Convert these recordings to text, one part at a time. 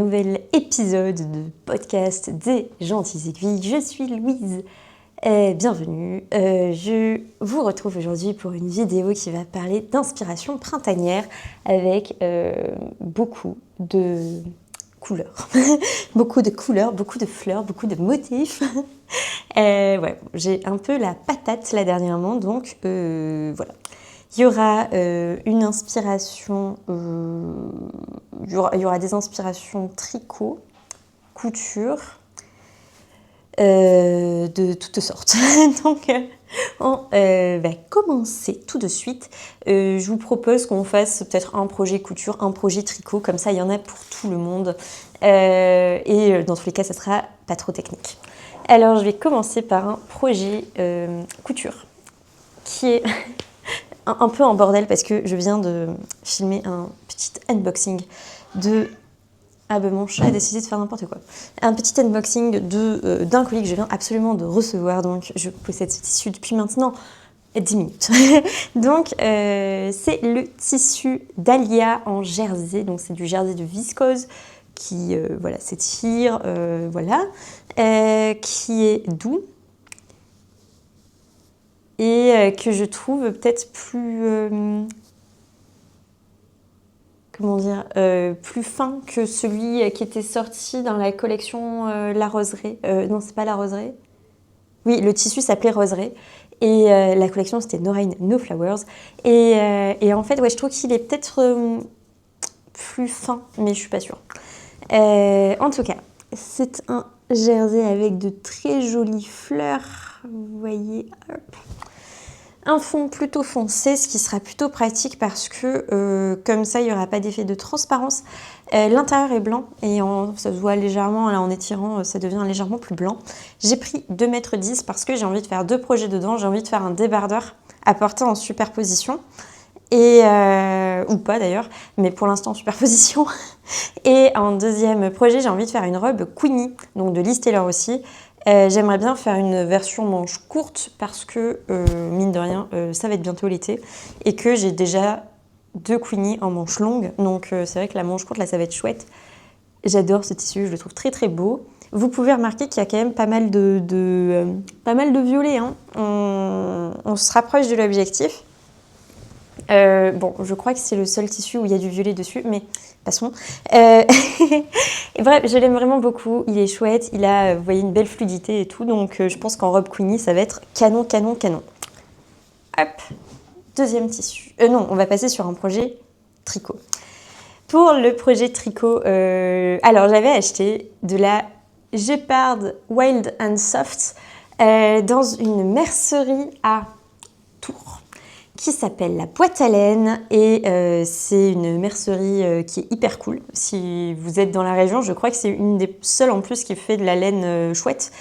nouvel épisode de podcast des Gentilles Aiguilles. Je suis Louise, bienvenue. Je vous retrouve aujourd'hui pour une vidéo qui va parler d'inspiration printanière avec beaucoup de couleurs. Beaucoup de couleurs, beaucoup de fleurs, beaucoup de motifs. Ouais, j'ai un peu la patate là dernièrement, donc voilà. Il y aura une inspiration, il y aura des inspirations tricot, couture, de toutes sortes. Donc, on va commencer tout de suite. Je vous propose qu'on fasse peut-être un projet couture, un projet tricot, comme ça il y en a pour tout le monde. Et dans tous les cas, ça sera pas trop technique. Alors, je vais commencer par un projet couture, qui est un peu en bordel parce que je viens de filmer un petit unboxing de... Ah ben mon chat a décidé de faire n'importe quoi. Un petit unboxing d'un colis que je viens absolument de recevoir. Donc je possède ce tissu depuis maintenant 10 minutes. Donc c'est le tissu Dahlia en jersey. Donc c'est du jersey de viscose qui voilà, s'étire, voilà, qui est doux. Et que je trouve peut-être plus, comment dire, plus fin que celui qui était sorti dans la collection La Roseraie. Non, c'est pas La Roseraie. Oui, le tissu s'appelait Roseraie. Et la collection, c'était No Rain, No Flowers. Et en fait, ouais, je trouve qu'il est peut-être plus fin, mais je suis pas sûre. En tout cas, c'est un jersey avec de très jolies fleurs. Vous voyez, hop. Un fond plutôt foncé, ce qui sera plutôt pratique parce que comme ça, il n'y aura pas d'effet de transparence. L'intérieur est blanc et ça se voit légèrement, là en étirant, ça devient légèrement plus blanc. J'ai pris 2,10 m parce que j'ai envie de faire 2 projets dedans. J'ai envie de faire un débardeur à porter en superposition. Et, ou pas d'ailleurs, mais pour l'instant en superposition. Et en deuxième projet, j'ai envie de faire une robe Queenie, donc de Liz Taylor aussi. J'aimerais bien faire une version manche courte parce que, mine de rien, ça va être bientôt l'été et que j'ai déjà 2 Queenie en manche longue. Donc c'est vrai que la manche courte, là, ça va être chouette. J'adore ce tissu, je le trouve très très beau. Vous pouvez remarquer qu'il y a quand même pas mal de violets. Hein. On se rapproche de l'objectif. Bon, je crois que c'est le seul tissu où il y a du violet dessus, mais passons. Bref, je l'aime vraiment beaucoup. Il est chouette, il a, vous voyez, une belle fluidité et tout. Donc, je pense qu'en robe Queenie, ça va être canon, canon, canon. Hop, deuxième tissu. Non, on va passer sur un projet tricot. Pour le projet tricot, alors j'avais acheté de la Gepard Wild and Soft dans une mercerie à Tours, qui s'appelle La Boîte à Laine et c'est une mercerie qui est hyper cool. Si vous êtes dans la région, je crois que c'est une des seules en plus qui fait de la laine chouette.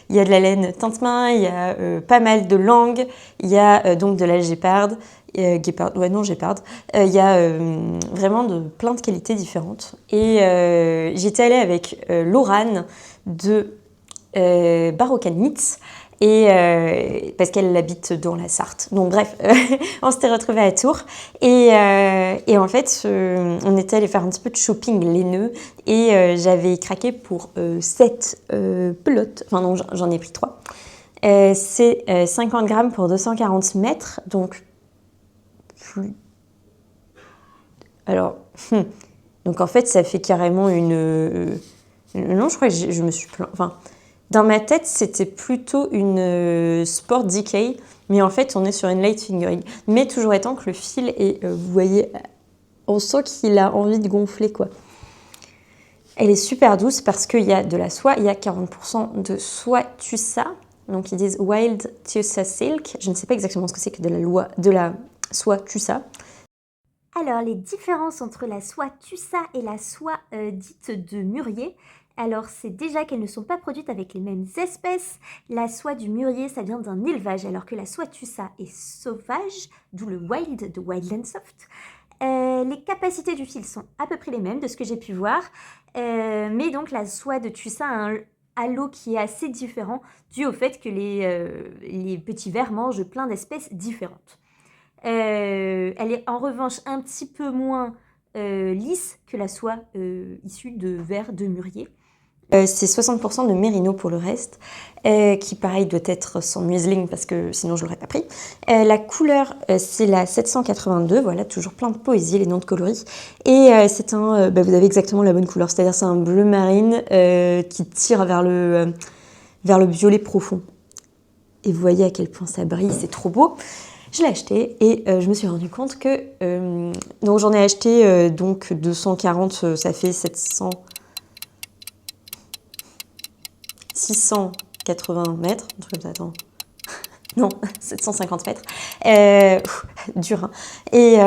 Il y a de la laine teinte-main, il y a pas mal de langues, il y a donc de la Gepard, Gepard. Il y a vraiment plein de qualités différentes. Et j'étais allée avec Laurane de Baroque Knits. Et parce qu'elle habite dans la Sarthe. Donc bref, on s'était retrouvés à Tours. Et en fait, on était allé faire un petit peu de shopping laineux. Et j'avais craqué pour 7 pelotes. Enfin non, j'en ai pris 3. C'est 50 grammes pour 240 mètres. Donc, plus... Alors, donc en fait, ça fait carrément une... Non, je crois que je me suis... Enfin... Dans ma tête, c'était plutôt une Sport Decay, mais en fait, on est sur une light fingering. Mais toujours étant que le fil est, vous voyez, on sent qu'il a envie de gonfler, quoi. Elle est super douce parce qu'il y a de la soie, il y a 40% de soie tussa, donc ils disent Wild Tussa Silk. Je ne sais pas exactement ce que c'est que de la soie tussa. Alors, les différences entre la soie tussa et la soie dite de mûrier, alors c'est déjà qu'elles ne sont pas produites avec les mêmes espèces. La soie du mûrier, ça vient d'un élevage, alors que la soie tussa est sauvage, d'où le wild de Wild and Soft. Les capacités du fil sont à peu près les mêmes de ce que j'ai pu voir, mais donc la soie de tussa a un halo qui est assez différent, dû au fait que les petits vers mangent plein d'espèces différentes. Elle est en revanche un petit peu moins lisse que la soie issue de vers de mûrier. C'est 60% de mérino pour le reste, qui pareil doit être sans museling parce que sinon je l'aurais pas pris. La couleur, c'est la 782, voilà, toujours plein de poésie, les noms de coloris. Et c'est un, vous avez exactement la bonne couleur, c'est-à-dire c'est un bleu marine qui tire vers le violet profond. Et vous voyez à quel point ça brille, c'est trop beau. Je l'ai acheté et je me suis rendu compte que... donc j'en ai acheté donc 240, ça fait 680 mètres, un truc comme ça, attends. Non, 750 mètres. Dur, hein. Et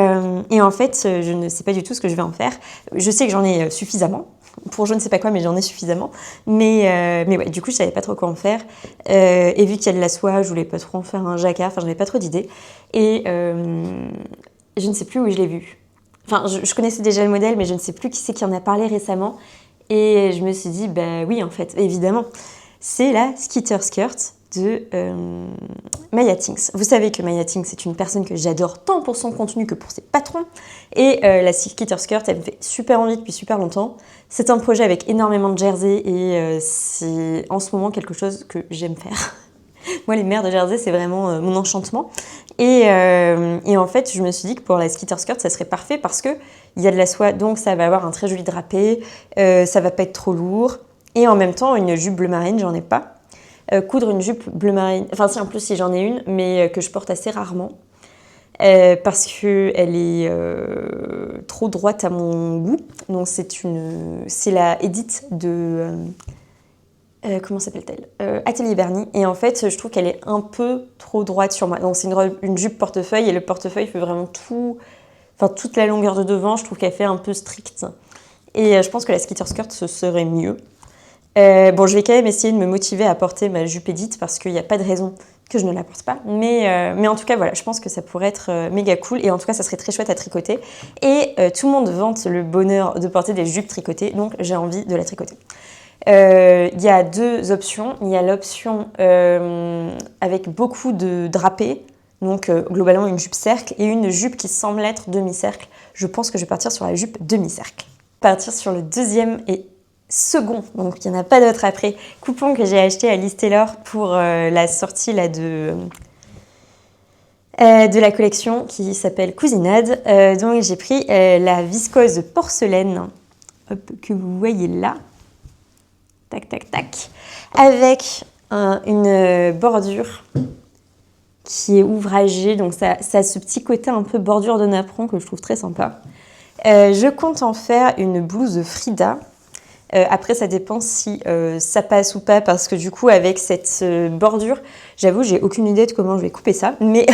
en fait, je ne sais pas du tout ce que je vais en faire. Je sais que j'en ai suffisamment. Pour je ne sais pas quoi, mais j'en ai suffisamment. Mais ouais, du coup, je savais pas trop quoi en faire. Et vu qu'il y a de la soie, je voulais pas trop en faire un jacquard. Enfin, j'avais pas trop d'idées. Et je ne sais plus où je l'ai vu. Enfin, je connaissais déjà le modèle, mais je ne sais plus qui c'est qui en a parlé récemment. Et je me suis dit, bah oui, en fait, évidemment. C'est la Skitter Skirt de Maya Tinks. Vous savez que Maya Tinks est une personne que j'adore tant pour son contenu que pour ses patrons. Et la Skitter Skirt, elle me fait super envie depuis super longtemps. C'est un projet avec énormément de jersey et c'est en ce moment quelque chose que j'aime faire. Moi, les mers de jersey, c'est vraiment mon enchantement. Et en fait, je me suis dit que pour la Skitter Skirt, ça serait parfait parce qu'il y a de la soie, donc ça va avoir un très joli drapé, ça va pas être trop lourd. Et en même temps, une jupe bleu marine, j'en ai pas. Coudre une jupe bleu marine, enfin si en plus si j'en ai une, mais que je porte assez rarement. Parce qu'elle est trop droite à mon goût. Donc c'est la Edith de... comment s'appelle-t-elle Atelier Bernie. Et en fait, je trouve qu'elle est un peu trop droite sur moi. Donc c'est une jupe portefeuille et le portefeuille fait vraiment toute la longueur de devant. Je trouve qu'elle fait un peu stricte. Et je pense que la Skitter Skirt, ce serait mieux. Bon, je vais quand même essayer de me motiver à porter ma jupe Edith parce qu'il n'y a pas de raison que je ne la porte pas. Mais en tout cas, voilà, je pense que ça pourrait être méga cool. Et en tout cas, ça serait très chouette à tricoter. Et tout le monde vante le bonheur de porter des jupes tricotées. Donc, j'ai envie de la tricoter. Il y a deux options. Il y a l'option avec beaucoup de drapés. Donc, globalement, une jupe cercle et une jupe qui semble être demi-cercle. Je pense que je vais partir sur la jupe demi-cercle. Partir sur le deuxième et second, donc il n'y en a pas d'autre après, coupon que j'ai acheté à Liz Taylor pour la sortie là, de la collection qui s'appelle Cousinade. Donc j'ai pris la viscose porcelaine, hop, que vous voyez là, tac tac tac, avec une bordure qui est ouvragée, donc ça a ce petit côté un peu bordure de napperon que je trouve très sympa. Je compte en faire une blouse Frida. Après, ça dépend si ça passe ou pas, parce que du coup, avec cette bordure, j'avoue, j'ai aucune idée de comment je vais couper ça, mais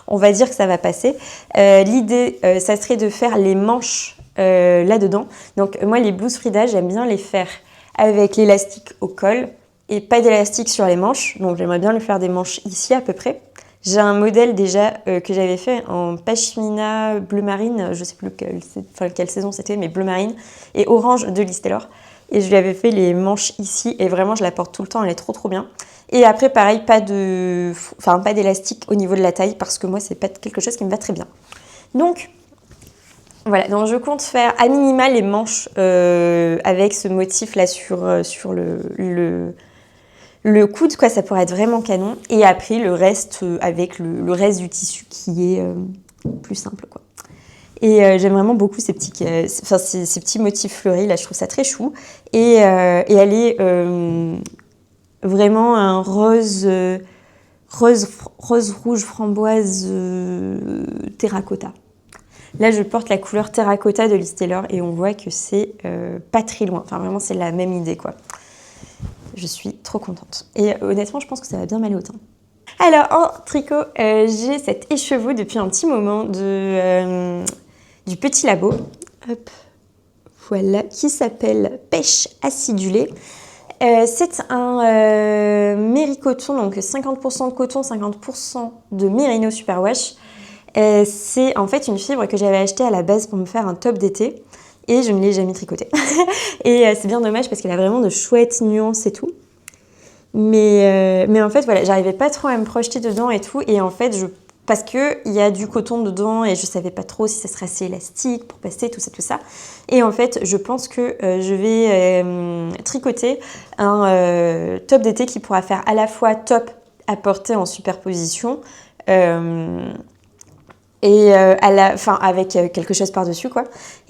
on va dire que ça va passer. L'idée, ça serait de faire les manches là-dedans. Donc, moi, les blouses Frida, j'aime bien les faire avec l'élastique au col et pas d'élastique sur les manches. Donc, j'aimerais bien le faire des manches ici à peu près. J'ai un modèle déjà que j'avais fait en pashmina bleu marine, je sais plus quelle saison c'était, mais bleu marine et orange de Liz Taylor. Et je lui avais fait les manches ici et vraiment je la porte tout le temps, elle est trop trop bien. Et après pareil, pas d'élastique au niveau de la taille parce que moi c'est pas quelque chose qui me va très bien. Donc voilà, donc je compte faire à minima les manches avec ce motif là sur le coude, quoi, ça pourrait être vraiment canon. Et après, le reste avec le reste du tissu qui est plus simple, quoi. Et j'aime vraiment beaucoup ces petits motifs fleuris, là, je trouve ça très chou. Et elle est vraiment un rose rouge framboise terracotta. Là, je porte la couleur terracotta de Liz Taylor et on voit que c'est pas très loin. Enfin, vraiment, c'est la même idée, quoi. Je suis trop contente. Et honnêtement, je pense que ça va bien m'aller au teint. Alors, en tricot, j'ai cet écheveau depuis un petit moment du Petit Labo. Hop, voilà, qui s'appelle Pêche acidulée. C'est un méricoton, donc 50% de coton, 50% de mérino superwash. C'est en fait une fibre que j'avais achetée à la base pour me faire un top d'été. Et je ne l'ai jamais tricoté. Et c'est bien dommage parce qu'elle a vraiment de chouettes nuances et tout. Mais en fait, voilà, j'arrivais pas trop à me projeter dedans et tout. Et en fait, je parce qu'il y a du coton dedans et je savais pas trop si ça serait assez élastique pour passer, tout ça. Et en fait, je pense que je vais tricoter un top d'été qui pourra faire à la fois top à porter en superposition et avec quelque chose par-dessus, quoi.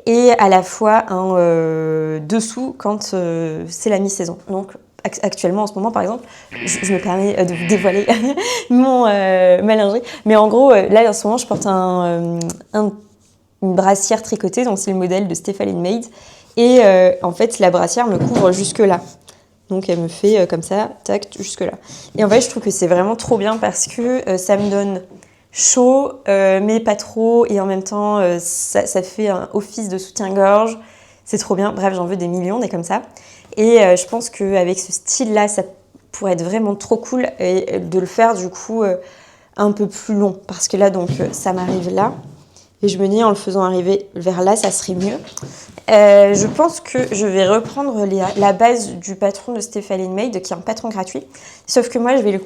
Et à la fois un dessous quand c'est la mi-saison. Donc, actuellement, en ce moment, par exemple, je me permets de vous dévoiler ma lingerie. Mais en gros, là, en ce moment, je porte une brassière tricotée, donc c'est le modèle de Stephanie Maid. Et en fait, la brassière me couvre jusque-là. Donc, elle me fait comme ça, tac, jusque-là. Et en fait, je trouve que c'est vraiment trop bien parce que ça me donne chaud, mais pas trop. Et en même temps, ça fait un office de soutien-gorge. C'est trop bien. Bref, j'en veux des millions, des comme ça. Et je pense qu'avec ce style-là, ça pourrait être vraiment trop cool et de le faire du coup un peu plus long. Parce que là, donc, ça m'arrive là. Et je me dis, en le faisant arriver vers là, ça serait mieux. Je pense que je vais reprendre la base du patron de Stephanie Maid, qui est un patron gratuit. Sauf que moi, je vais le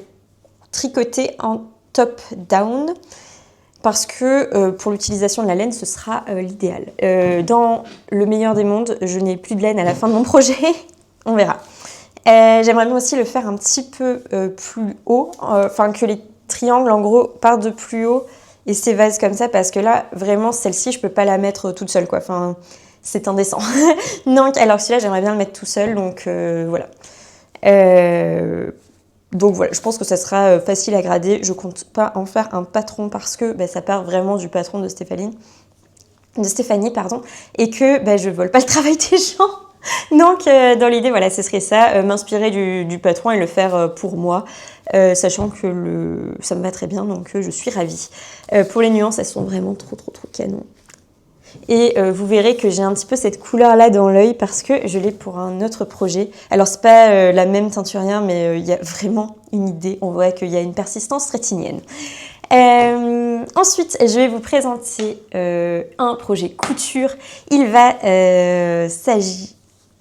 tricoter en top-down. Parce que pour l'utilisation de la laine, ce sera l'idéal. Dans le meilleur des mondes, je n'ai plus de laine à la fin de mon projet. On verra. J'aimerais bien aussi le faire un petit peu plus haut. Enfin, que les triangles, en gros, partent de plus haut et s'évasent comme ça. Parce que là, vraiment, celle-ci, je ne peux pas la mettre toute seule, quoi. Enfin, c'est indécent. Donc, alors celui-là, j'aimerais bien le mettre tout seul. Donc, voilà. Donc voilà, je pense que ça sera facile à grader. Je compte pas en faire un patron parce que ça part vraiment du patron de Stéphanie, et que je vole pas le travail des gens. Donc dans l'idée, voilà, ce serait ça, m'inspirer du patron et le faire pour moi, sachant que ça me va très bien, donc je suis ravie. Pour les nuances, elles sont vraiment trop canon. Et vous verrez que j'ai un petit peu cette couleur-là dans l'œil parce que je l'ai pour un autre projet. Alors, c'est pas la même teinturière, mais il y a vraiment une idée. On voit qu'il y a une persistance rétinienne. Ensuite, je vais vous présenter un projet couture. Il va s'agir...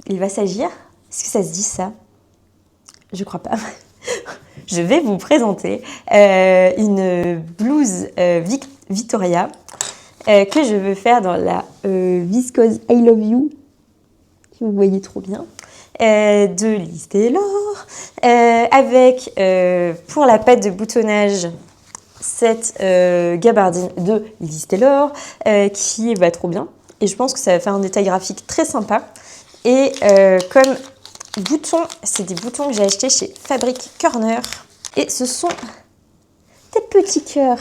Est-ce que ça se dit ça? Je crois pas. Je vais vous présenter une blouse Victoria que je veux faire dans la viscose I Love You, que vous voyez trop bien, de Liz Taylor, avec pour la patte de boutonnage cette gabardine de Liz Taylor qui va trop bien. Et je pense que ça va faire un détail graphique très sympa. Et comme boutons, c'est des boutons que j'ai achetés chez Fabric Corner. Et ce sont des petits cœurs.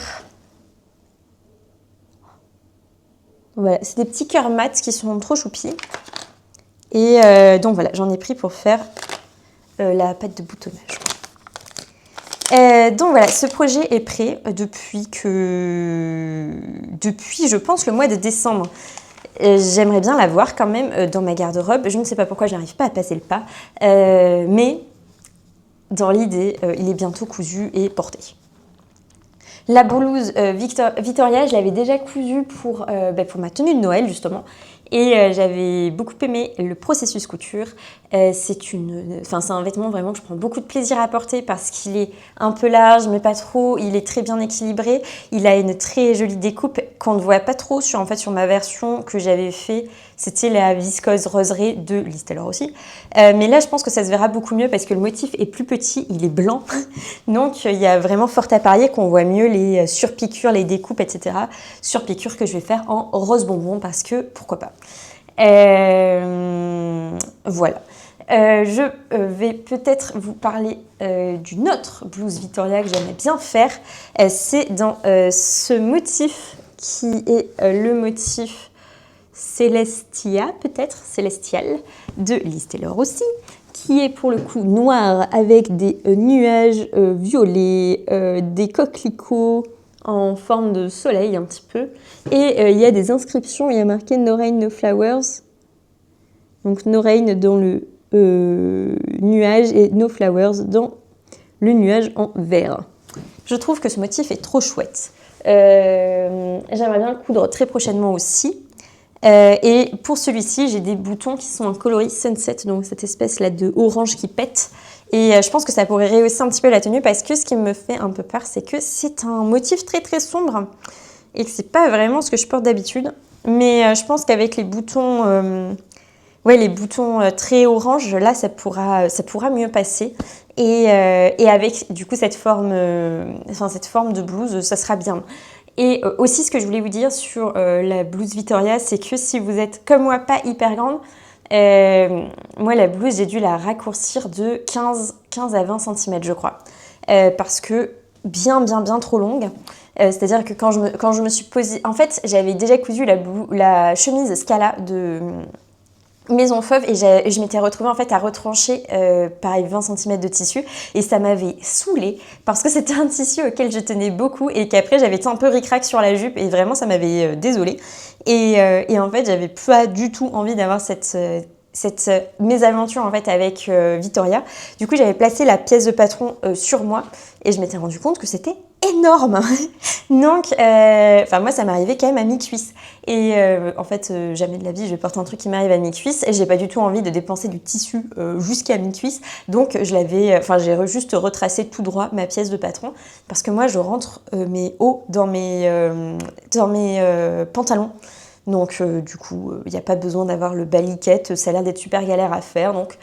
Voilà, c'est des petits cœurs mat qui sont trop choupis. Et donc voilà, j'en ai pris pour faire la pâte de boutonnage. Donc voilà, ce projet est prêt depuis, je pense, le mois de décembre. J'aimerais bien l'avoir quand même dans ma garde-robe. Je ne sais pas pourquoi je n'arrive pas à passer le pas. Mais dans l'idée, il est bientôt cousu et porté. La blouse Victoria, je l'avais déjà cousue pour ma tenue de Noël, justement. Et j'avais beaucoup aimé le processus couture. C'est un vêtement vraiment que je prends beaucoup de plaisir à porter parce qu'il est un peu large, mais pas trop. Il est très bien équilibré. Il a une très jolie découpe qu'on ne voit pas trop sur ma version que j'avais fait. C'était la viscose roseraie de Liz Taylor aussi. Mais là, je pense que ça se verra beaucoup mieux parce que le motif est plus petit, il est blanc. Donc, il y a vraiment fort à parier qu'on voit mieux les surpiqûres, les découpes, etc. Surpiqûres que je vais faire en rose bonbon parce que, pourquoi pas. Voilà. Je vais peut-être vous parler d'une autre blouse Victoria que j'aimerais bien faire. C'est dans ce motif qui est le motif Celestia, peut-être, Célestial, de Liz Taylor aussi, qui est pour le coup noir avec des nuages violets, des coquelicots en forme de soleil un petit peu. Et il y a des inscriptions, il y a marqué No Rain, No Flowers. Donc No Rain dans le nuage et No Flowers dans le nuage en vert. Je trouve que ce motif est trop chouette. J'aimerais bien le coudre très prochainement aussi. Et pour celui-ci, j'ai des boutons qui sont en coloris Sunset, donc cette espèce-là de orange qui pète. Et je pense que ça pourrait rehausser un petit peu la tenue parce que ce qui me fait un peu peur, c'est que c'est un motif très très sombre et que c'est pas vraiment ce que je porte d'habitude. Mais je pense qu'avec les boutons, les boutons très orange, là, ça pourra mieux passer. Et avec du coup cette forme de blouse, ça sera bien. Et aussi, ce que je voulais vous dire sur la blouse Vittoria, c'est que si vous êtes comme moi pas hyper grande, moi la blouse, j'ai dû la raccourcir de 15 à 20 cm, je crois. Parce que bien trop longue. C'est-à-dire que quand je me suis posée... En fait, j'avais déjà cousu la chemise Scala de Maison Fauve et je m'étais retrouvée en fait à retrancher pareil 20 cm de tissu et ça m'avait saoulée parce que c'était un tissu auquel je tenais beaucoup et qu'après j'avais été un peu ric-rac sur la jupe et vraiment ça m'avait désolée et en fait j'avais pas du tout envie d'avoir cette mésaventure en fait avec Vittoria. Du coup j'avais placé la pièce de patron sur moi et je m'étais rendu compte que c'était énorme. Donc moi ça m'arrivait quand même à mi-cuisse et en fait jamais de la vie je vais porter un truc qui m'arrive à mi-cuisse et j'ai pas du tout envie de dépenser du tissu jusqu'à mi-cuisse, donc j'ai juste retracé tout droit ma pièce de patron parce que moi je rentre mes hauts dans mes pantalons. Donc du coup, il n'y a pas besoin d'avoir le baliquette, ça a l'air d'être super galère à faire, donc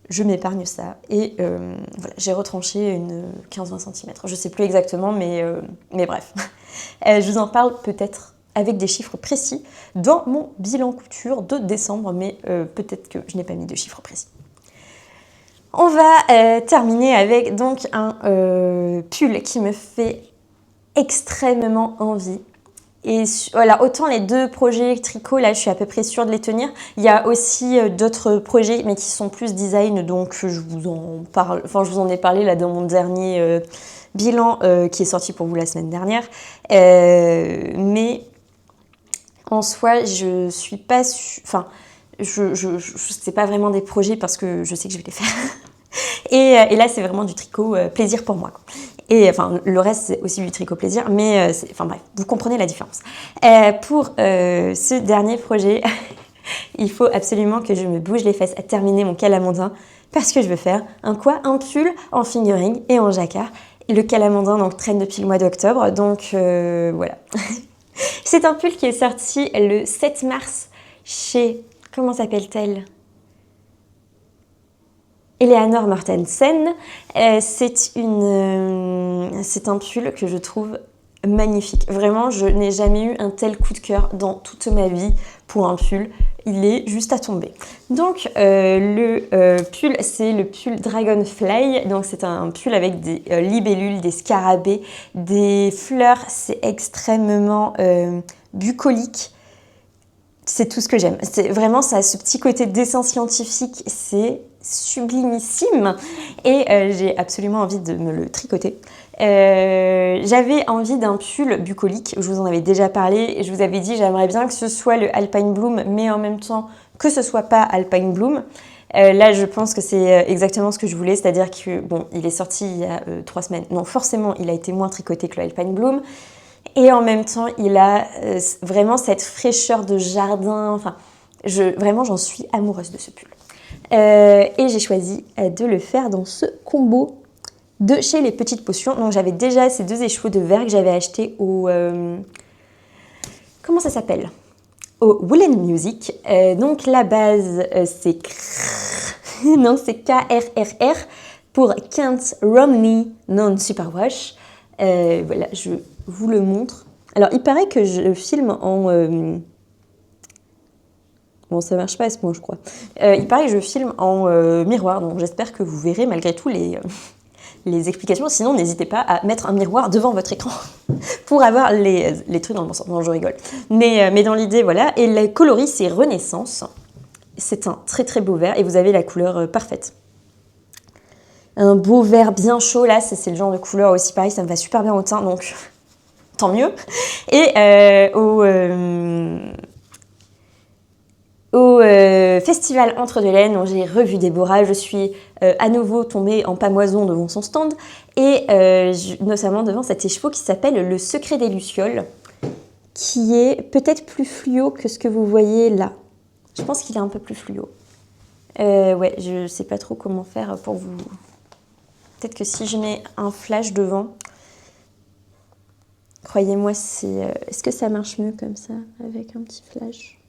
je m'épargne ça. Et voilà, j'ai retranché une 15-20 cm, je ne sais plus exactement, mais bref. Je vous en parle peut-être avec des chiffres précis dans mon bilan couture de décembre, mais peut-être que je n'ai pas mis de chiffres précis. On va terminer avec donc un pull qui me fait extrêmement envie. Et voilà, autant les 2 projets tricot, là, je suis à peu près sûre de les tenir. Il y a aussi d'autres projets, mais qui sont plus design, donc je vous en ai parlé là dans mon dernier bilan qui est sorti pour vous la semaine dernière. Mais en soi, je suis pas c'est pas vraiment des projets parce que je sais que je vais les faire. Et là, c'est vraiment du tricot plaisir pour moi, quoi. Et enfin, le reste, c'est aussi du tricot plaisir, mais bref, vous comprenez la différence. Pour ce dernier projet, il faut absolument que je me bouge les fesses à terminer mon calamandin parce que je veux faire un pull en fingering et en jacquard. Le calamandin donc traîne depuis le mois d'octobre, donc voilà. C'est un pull qui est sorti le 7 mars chez, comment s'appelle-t-elle ? Eleanor Mortensen. C'est un pull que je trouve magnifique. Vraiment, je n'ai jamais eu un tel coup de cœur dans toute ma vie pour un pull. Il est juste à tomber. Donc, le pull, c'est le pull Dragonfly. Donc, c'est un pull avec des libellules, des scarabées, des fleurs. C'est extrêmement bucolique. C'est tout ce que j'aime. C'est vraiment, ça a ce petit côté dessin scientifique. C'est sublimissime et j'ai absolument envie de me le tricoter. J'avais envie d'un pull bucolique, je vous en avais déjà parlé et je vous avais dit j'aimerais bien que ce soit le Alpine Bloom mais en même temps que ce soit pas Alpine Bloom. Là je pense que c'est exactement ce que je voulais, c'est-à-dire que bon, il est sorti il y a 3 semaines, non forcément il a été moins tricoté que le Alpine Bloom et en même temps il a vraiment cette fraîcheur de jardin, enfin vraiment j'en suis amoureuse de ce pull. Et j'ai choisi de le faire dans ce combo de chez Les Petites Potions. Donc j'avais déjà ces 2 écheveaux de verre que j'avais achetés au... comment ça s'appelle ? Au Woolen Music. Donc la base c'est donc c'est KRRR pour Kent Romney Non Superwash. Voilà, je vous le montre. Alors il paraît que je filme en... Bon, ça marche pas à ce point, je crois. Il paraît que je filme en miroir, donc j'espère que vous verrez malgré tout les explications. Sinon, n'hésitez pas à mettre un miroir devant votre écran pour avoir les trucs dans le bon sens. Non, je rigole. Mais dans l'idée, voilà. Et le coloris, c'est Renaissance. C'est un très très beau vert et vous avez la couleur parfaite. Un beau vert bien chaud, là, c'est le genre de couleur aussi pareil, ça me va super bien au teint, donc tant mieux. Et au festival Entre deux laines, où j'ai revu Déborah, je suis à nouveau tombée en pamoison devant son stand, et notamment devant cet écheveau qui s'appelle Le Secret des Lucioles, qui est peut-être plus fluo que ce que vous voyez là. Je pense qu'il est un peu plus fluo. Ouais, je sais pas trop comment faire pour vous... Peut-être que si je mets un flash devant, croyez-moi, c'est... Est-ce que ça marche mieux comme ça, avec un petit flash?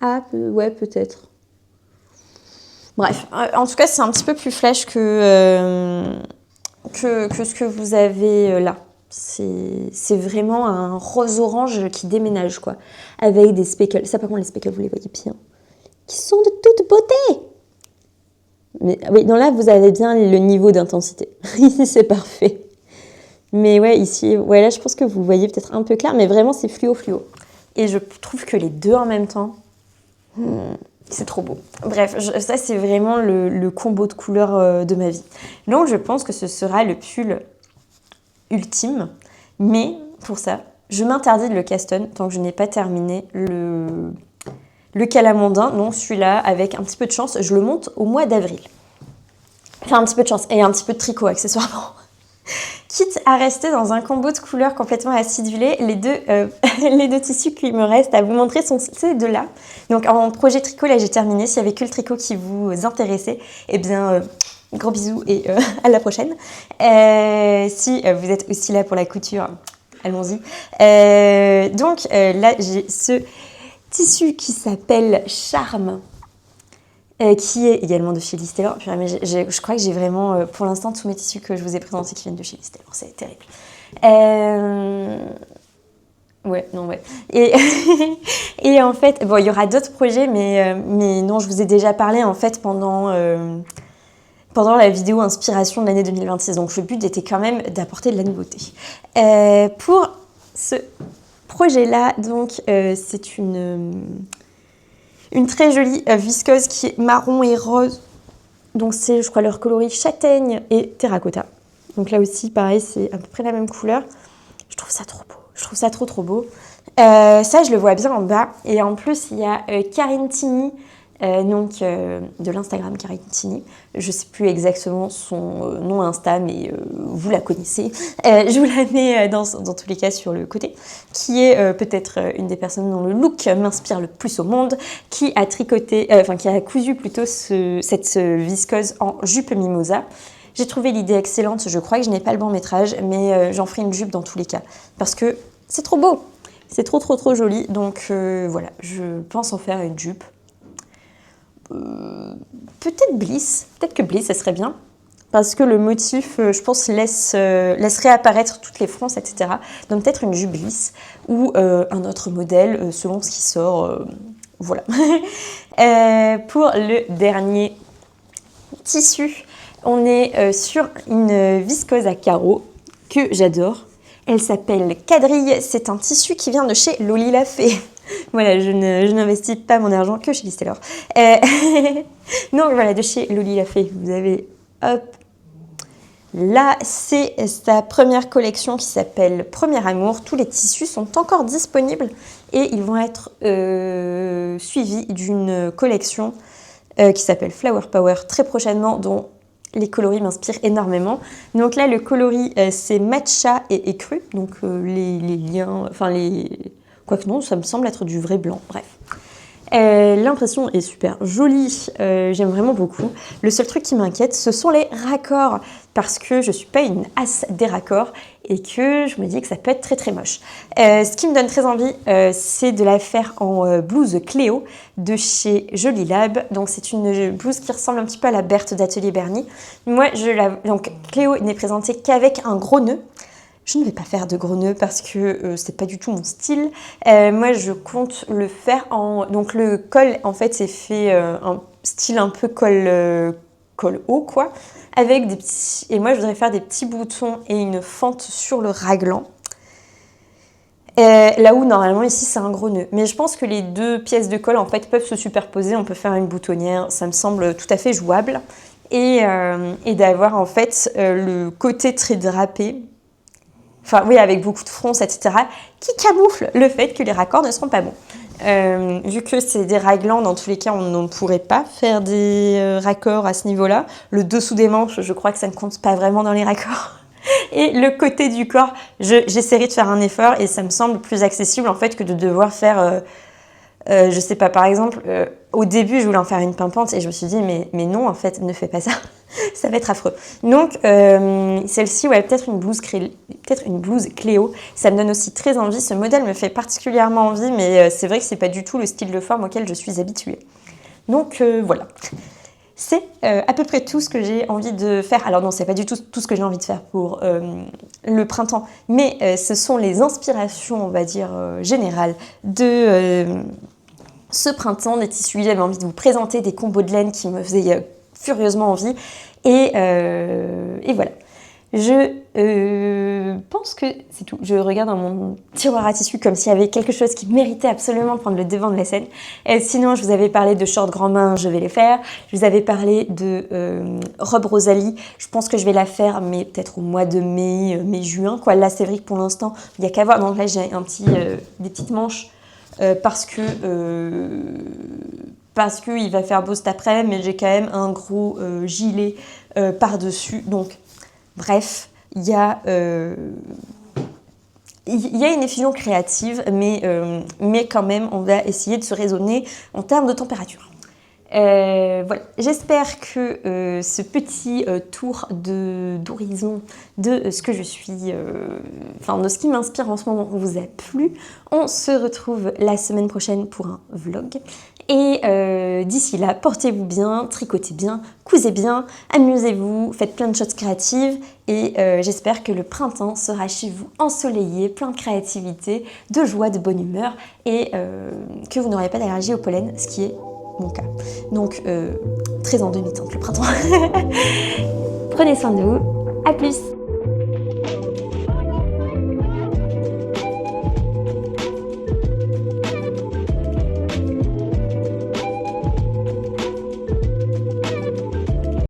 Ah, ouais, peut-être. Bref, en tout cas, c'est un petit peu plus flash que ce que vous avez là. C'est vraiment un rose-orange qui déménage, quoi. Avec des speckles. Ça, par contre, les speckles, vous les voyez bien. Qui sont de toute beauté. Mais oui, non, là, vous avez bien le niveau d'intensité. Ici, c'est parfait. Mais ouais, ici, ouais, là, je pense que vous voyez peut-être un peu clair, mais vraiment, c'est fluo. Et je trouve que les deux en même temps, c'est trop beau. Bref, ça, c'est vraiment le combo de couleurs de ma vie. Donc, je pense que ce sera le pull ultime. Mais, pour ça, je m'interdis de le caston tant que je n'ai pas terminé le calamondin. Donc, celui-là, avec un petit peu de chance, je le monte au mois d'avril. Enfin, un petit peu de chance et un petit peu de tricot, accessoirement. Quitte à rester dans un combo de couleurs complètement acidulé, les deux tissus qu'il me reste à vous montrer sont ces deux-là. Donc en projet tricot, là j'ai terminé. S'il n'y avait que le tricot qui vous intéressait, eh bien gros bisous et à la prochaine. Si vous êtes aussi là pour la couture, allons-y. Donc là j'ai ce tissu qui s'appelle Charme. Qui est également de chez Liz Taylor. Mais je crois que j'ai vraiment, pour l'instant, tous mes tissus que je vous ai présentés qui viennent de chez Liz Taylor. C'est terrible. Ouais. Et en fait, bon, il y aura d'autres projets, mais non, je vous ai déjà parlé, en fait, pendant la vidéo inspiration de l'année 2026. Donc, le but était quand même d'apporter de la nouveauté. Pour ce projet-là, donc, c'est une très jolie viscose qui est marron et rose. Donc c'est, je crois, leur coloris châtaigne et terracotta. Donc là aussi, pareil, c'est à peu près la même couleur. Je trouve ça trop beau. Je trouve ça trop beau. Ça, je le vois bien en bas. Et en plus, il y a Karine Tini, de l'Instagram Karine Tini. Je ne sais plus exactement son nom Insta, mais vous la connaissez. Je vous la mets dans tous les cas sur le côté, qui est peut-être une des personnes dont le look m'inspire le plus au monde, qui a qui a cousu plutôt cette viscose en jupe mimosa. J'ai trouvé l'idée excellente. Je crois que je n'ai pas le bon métrage, mais j'en ferai une jupe dans tous les cas, parce que c'est trop beau. C'est trop joli. Donc voilà, je pense en faire une jupe. Peut-être Bliss, peut-être que Bliss, ça serait bien, parce que le motif, je pense, laisse réapparaître toutes les fronces, etc. Donc peut-être une jupe Bliss ou un autre modèle, selon ce qui sort. Voilà. Pour le dernier tissu, on est sur une viscose à carreaux que j'adore. Elle s'appelle Quadrille, c'est un tissu qui vient de chez Loli Lafay. Voilà, je n'investis pas mon argent que chez Liz Taylor. Donc voilà, de chez Loli Lafay, vous avez, hop, là, c'est sa première collection qui s'appelle Premier Amour. Tous les tissus sont encore disponibles et ils vont être suivis d'une collection qui s'appelle Flower Power très prochainement, dont les coloris m'inspirent énormément. Donc là, le coloris, c'est matcha et écru. Donc les liens, enfin les... Quoique non, ça me semble être du vrai blanc. Bref. L'impression est super jolie. J'aime vraiment beaucoup. Le seul truc qui m'inquiète, ce sont les raccords. Parce que je ne suis pas une as des raccords et que je me dis que ça peut être très moche. Ce qui me donne très envie, c'est de la faire en blouse Cléo de chez Jolie Lab. Donc c'est une blouse qui ressemble un petit peu à la Berthe d'Atelier Bernie. Moi, donc Cléo n'est présentée qu'avec un gros nœud. Je ne vais pas faire de gros nœuds parce que c'est pas du tout mon style. Moi, je compte le faire en... Donc le col, en fait, c'est fait un style un peu col haut, quoi. Avec des petits... Et moi, je voudrais faire des petits boutons et une fente sur le raglan. Là où, normalement, ici, c'est un gros nœud. Mais je pense que les deux pièces de col, en fait, peuvent se superposer. On peut faire une boutonnière. Ça me semble tout à fait jouable. Et d'avoir, en fait, le côté très drapé. Enfin, oui, avec beaucoup de fronces, etc. qui camoufle le fait que les raccords ne seront pas bons. Vu que c'est des raglans, dans tous les cas, on ne pourrait pas faire des raccords à ce niveau-là. Le dessous des manches, je crois que ça ne compte pas vraiment dans les raccords. Et le côté du corps, j'essaierai de faire un effort et ça me semble plus accessible en fait que de devoir faire, je sais pas, par exemple, au début je voulais en faire une pimpante et je me suis dit mais non en fait, ne fais pas ça, ça va être affreux. Donc celle-ci, ouais, peut-être une blouse Cléo, ça me donne aussi très envie, ce modèle me fait particulièrement envie mais c'est vrai que c'est pas du tout le style de forme auquel je suis habituée. Donc voilà. C'est à peu près tout ce que j'ai envie de faire. Alors non, c'est pas du tout tout ce que j'ai envie de faire pour le printemps, mais ce sont les inspirations, on va dire, générales de ce printemps, des tissus. J'avais envie de vous présenter des combos de laine qui me faisaient furieusement envie. Et voilà. Je pense que c'est tout. Je regarde dans mon tiroir à tissus comme s'il y avait quelque chose qui méritait absolument de prendre le devant de la scène. Sinon, je vous avais parlé de shorts grand main, je vais les faire. Je vous avais parlé de robe Rosalie. Je pense que je vais la faire, mais peut-être au mois de mai-juin. Là, c'est vrai que pour l'instant, il n'y a qu'à voir. Donc là, j'ai des petites manches parce que il va faire beau cet après, mais j'ai quand même un gros gilet par-dessus. Donc, bref, il y a une effusion créative, mais quand même, on va essayer de se raisonner en termes de température. Voilà, j'espère que ce petit tour d'horizon de ce que je suis, de ce qui m'inspire en ce moment vous a plu. On se retrouve la semaine prochaine pour un vlog. Et d'ici là, portez-vous bien, tricotez bien, cousez bien, amusez-vous, faites plein de choses créatives. Et j'espère que le printemps sera chez vous ensoleillé, plein de créativité, de joie, de bonne humeur. Et que vous n'aurez pas d'allergie au pollen, ce qui est mon cas. Donc, très en demi-teinte le printemps. Prenez soin de vous. À plus!